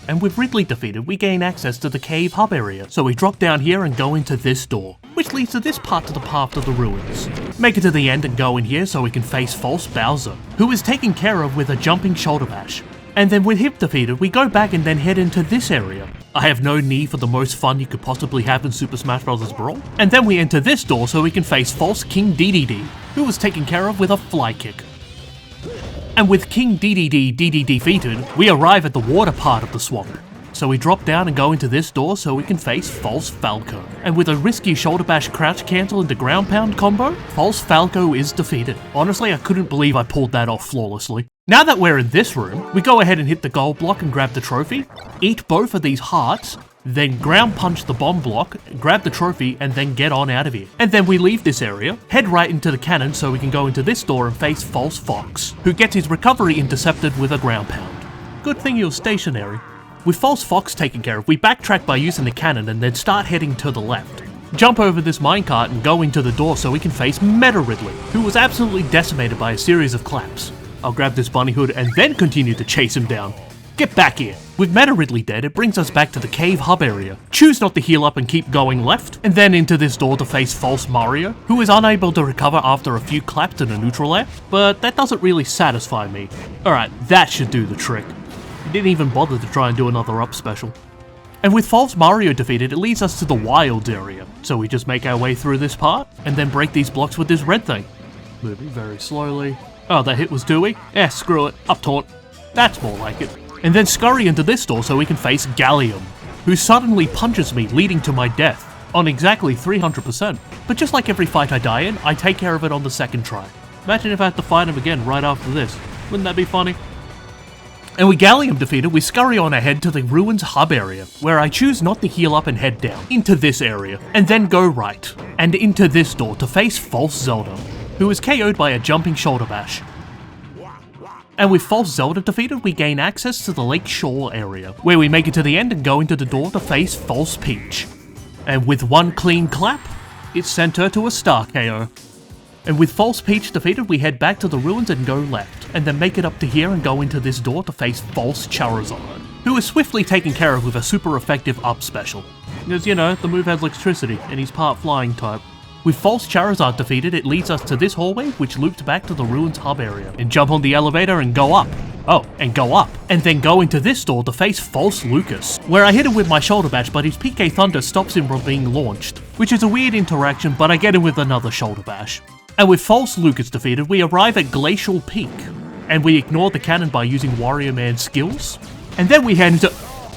And with Ridley defeated, we gain access to the cave hub area. So we drop down here and go into this door, which leads to this part of the path of the ruins. Make it to the end and go in here so we can face false Bowser, who is taken care of with a jumping shoulder bash. And then with him defeated, we go back and then head into this area. I have no need for the most fun you could possibly have in Super Smash Bros. Brawl. And then we enter this door so we can face false King Dedede, who was taken care of with a fly kick. And with King Dedede defeated, we arrive at the water part of the swamp. So we drop down and go into this door so we can face False Falco. And with a risky shoulder bash crouch cancel into ground pound combo, False Falco is defeated. Honestly, I couldn't believe I pulled that off flawlessly. Now that we're in this room, we go ahead and hit the gold block and grab the trophy, eat both of these hearts, then ground punch the bomb block, grab the trophy, and then get on out of here. And then we leave this area, head right into the cannon so we can go into this door and face False Fox, who gets his recovery intercepted with a ground pound. Good thing he was stationary. With False Fox taken care of, we backtrack by using the cannon and then start heading to the left. Jump over this minecart and go into the door so we can face Meta Ridley, who was absolutely decimated by a series of claps. I'll grab this bunny hood and then continue to chase him down. Get back here! With Meta Ridley dead, it brings us back to the cave hub area. Choose not to heal up and keep going left, and then into this door to face False Mario, who is unable to recover after a few claps in a neutral air, but that doesn't really satisfy me. Alright, that should do the trick. He didn't even bother to try and do another up special. And with False Mario defeated, it leads us to the wild area. So we just make our way through this part, and then break these blocks with this red thing. Moving very slowly. Oh, that hit was Dewey? Eh, screw it. Up taunt. That's more like it. And then scurry into this door so we can face Gallium, who suddenly punches me, leading to my death, on exactly 300%. But just like every fight I die in, I take care of it on the second try. Imagine if I had to fight him again right after this. Wouldn't that be funny? And with Gallium defeated, we scurry on ahead to the ruins hub area, where I choose not to heal up and head down, into this area, and then go right, and into this door to face False Zelda, who is KO'd by a jumping shoulder bash. And with False Zelda defeated, we gain access to the Lake Shore area, where we make it to the end and go into the door to face False Peach. And with one clean clap, it sent her to a star KO. And with False Peach defeated, we head back to the ruins and go left, and then make it up to here and go into this door to face False Charizard, who is swiftly taken care of with a super effective up special. Because, you know, the move has electricity, and he's part flying type. With False Charizard defeated, it leads us to this hallway, which looped back to the ruins hub area, and jump on the elevator and go up. Oh, and go up. And then go into this door to face False Lucas, where I hit him with my shoulder bash, but his PK Thunder stops him from being launched, which is a weird interaction, but I get him with another shoulder bash. And with False Lucas defeated, we arrive at Glacial Peak, and we ignore the cannon by using Wario Man's skills, and then we head into...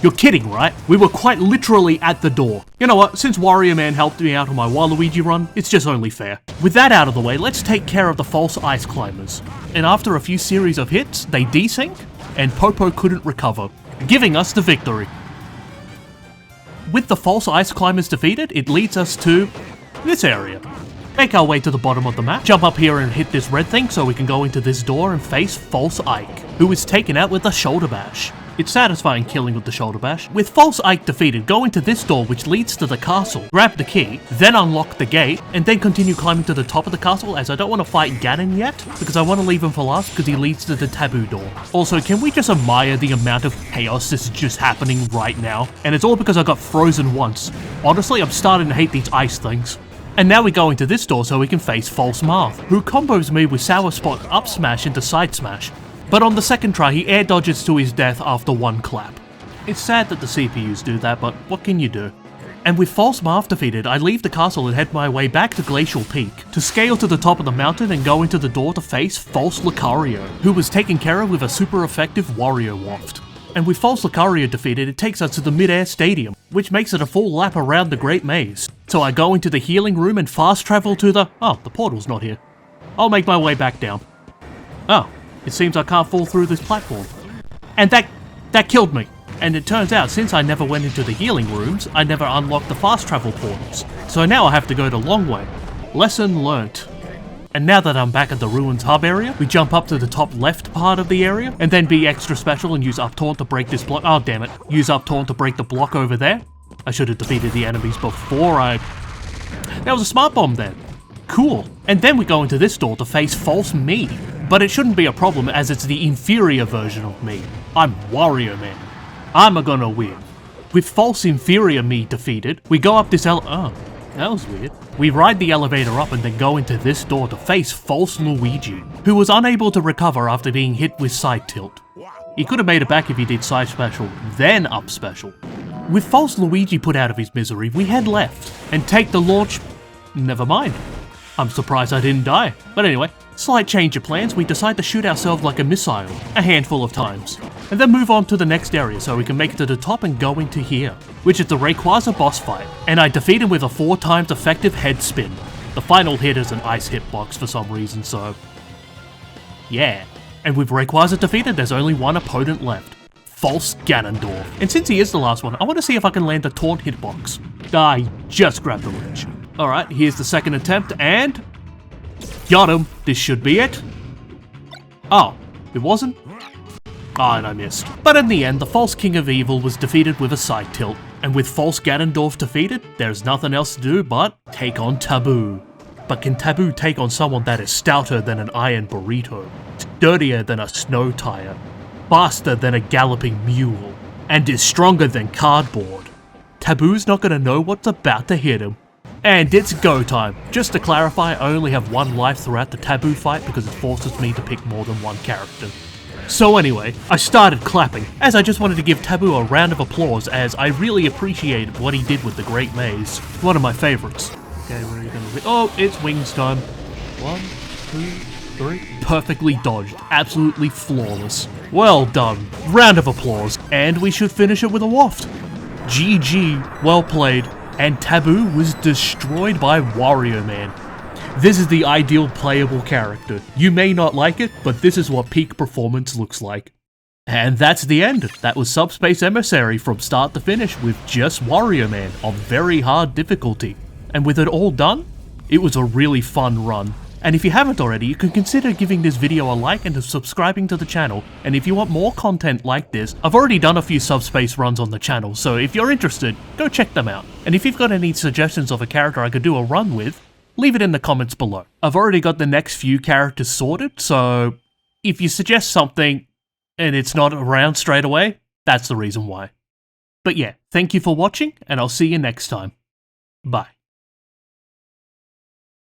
You're kidding, right? We were quite literally at the door. You know what, since Wario Man helped me out on my Waluigi run, it's just only fair. With that out of the way, let's take care of the False Ice Climbers. And after a few series of hits, they desync, and Popo couldn't recover, giving us the victory. With the False Ice Climbers defeated, it leads us to this area. Make our way to the bottom of the map, jump up here and hit this red thing so we can go into this door and face False Ike, who is taken out with a shoulder bash. It's satisfying killing with the shoulder bash. With False Ike defeated, go into this door which leads to the castle, grab the key, then unlock the gate, and then continue climbing to the top of the castle, as I don't want to fight Ganon yet, because I want to leave him for last because he leads to the taboo door. Also, can we just admire the amount of chaos this is just happening right now? And it's all because I got frozen once. Honestly, I'm starting to hate these ice things. And now we go into this door so we can face False Marth, who combos me with Sour Spot up smash into side smash. But on the second try, he air dodges to his death after one clap. It's sad that the CPUs do that, but what can you do? And with False Marth defeated, I leave the castle and head my way back to Glacial Peak, to scale to the top of the mountain and go into the door to face False Lucario, who was taken care of with a super effective Wario Waft. And with False Lucario defeated, it takes us to the mid-air stadium, which makes it a full lap around the Great Maze. So I go into the healing room and fast travel to the... Oh, the portal's not here. I'll make my way back down. Oh. It seems I can't fall through this platform. And that killed me. And it turns out, since I never went into the healing rooms, I never unlocked the fast travel portals. So now I have to go the long way. Lesson learnt. And now that I'm back at the ruins hub area, we jump up to the top left part of the area, and then be extra special and use up taunt to break this block. Oh damn it. Use up taunt to break the block over there. I should have defeated the enemies before I... That was a smart bomb then. Cool. And then we go into this door to face false me. But it shouldn't be a problem as it's the inferior version of me. I'm Wario Man. I'm gonna win. With false inferior me defeated, we go up this oh, that was weird. We ride the elevator up and then go into this door to face false Luigi, who was unable to recover after being hit with side tilt. He could have made it back if he did side special, then up special. With false Luigi put out of his misery, we head left and take the launch. Never mind. I'm surprised I didn't die. But anyway, slight change of plans, we decide to shoot ourselves like a missile a handful of times, and then move on to the next area so we can make it to the top and go into here, which is the Rayquaza boss fight, and I defeat him with a 4 times effective head spin. The final hit is an ice hitbox for some reason, so yeah. And with Rayquaza defeated, there's only one opponent left. False Ganondorf. And since he is the last one, I want to see if I can land a taunt hitbox. I just grabbed the ledge. Alright, here's the second attempt, and got him. This should be it. Oh, it wasn't? Oh, and I missed. But in the end, the false King of Evil was defeated with a side tilt, and with false Ganondorf defeated, there's nothing else to do but take on Tabuu. But can Tabuu take on someone that is stouter than an iron burrito, sturdier than a snow tire, faster than a galloping mule, and is stronger than cardboard? Tabuu's not gonna know what's about to hit him. And it's go time. Just to clarify, I only have 1 life throughout the Tabuu fight because it forces me to pick more than 1 character. So anyway, I started clapping, as I just wanted to give Tabuu a round of applause as I really appreciated what he did with the Great Maze. One of my favorites. Okay, where are you gonna be? Oh, it's wings time. 1, 2, 3. Perfectly dodged. Absolutely flawless. Well done. Round of applause. And we should finish it with a waft. GG. Well played. And Tabuu was destroyed by Wario Man. This is the ideal playable character. You may not like it, but this is what peak performance looks like. And that's the end. That was Subspace Emissary from start to finish with just Wario Man on very hard difficulty. And with it all done, it was a really fun run. And if you haven't already, you can consider giving this video a like and subscribing to the channel. And if you want more content like this, I've already done a few Subspace runs on the channel, so if you're interested, go check them out. And if you've got any suggestions of a character I could do a run with, leave it in the comments below. I've already got the next few characters sorted, so if you suggest something and it's not around straight away, that's the reason why. But yeah, thank you for watching, and I'll see you next time. Bye.